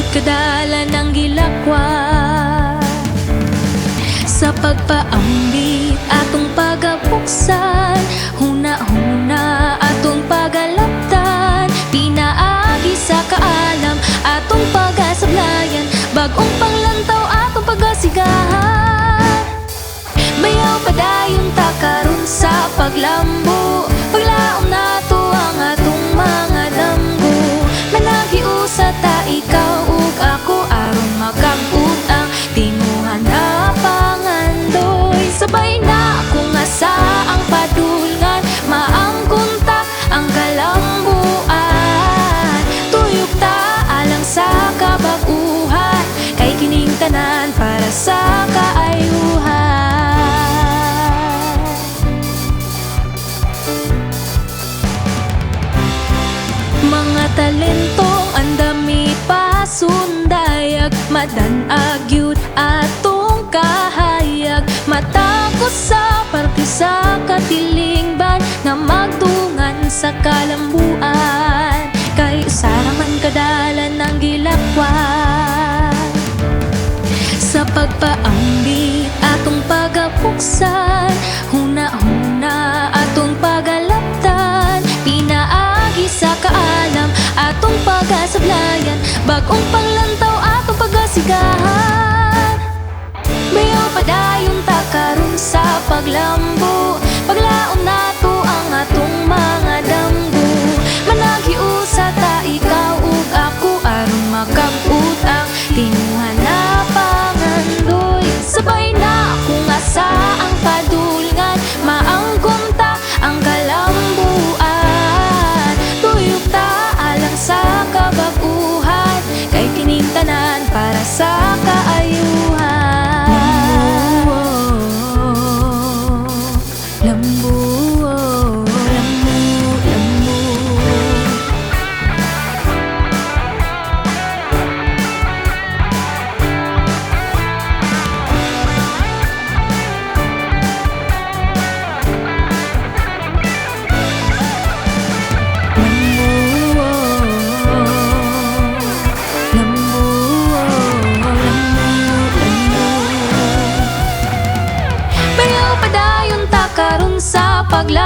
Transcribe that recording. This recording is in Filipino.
kadala ng gilakwa sa pagpaambit atong pagabuksan, huna-huna atong pagalaptan, pinaagi sa kaalam atong pagasablayan, bagong panglantaw atong pagasigahan. Bayaw padayon ta karon sa paglambo, paglaom nato ang atong mga damgo. Managiusa ta ikaw ug ako aron makag-utang, tinguhan na pangandoy. Sabay na kung asa ang padulngan, maangkunta ang kalambuan. Tuyok ta alang sa kabaguhan, kay kining tanan para sa kaayuhan. Mga talentong andami pasundayag, madanag yun atong kahayag, matagos sa parte sa katilingban, nga magtungan sa kalambuan, kay usaraman kadalan ng gilakwan. Sa pagpaambit atong pagabuksan, huna-huna atong pagalaptan, pinaagi sa kaalam atong pagasablayan, bagong panglantaw atong pagasigahan. Bayaw padayon ta karon sa paglambo, paglaom nato ang atong mga damgo. Managhiusa ta ikaw ug ako aron makag-utang, tinguhan na pangandoy. Sabay na kung asa ang padulngan, maangkunta ang kalambuan. Tuyok ta alang sa kabaguhan, kay kining tanan para sa kaayuhan. Lambu, lambu, lambu. Bayaw padayon ta karon sa paglambo,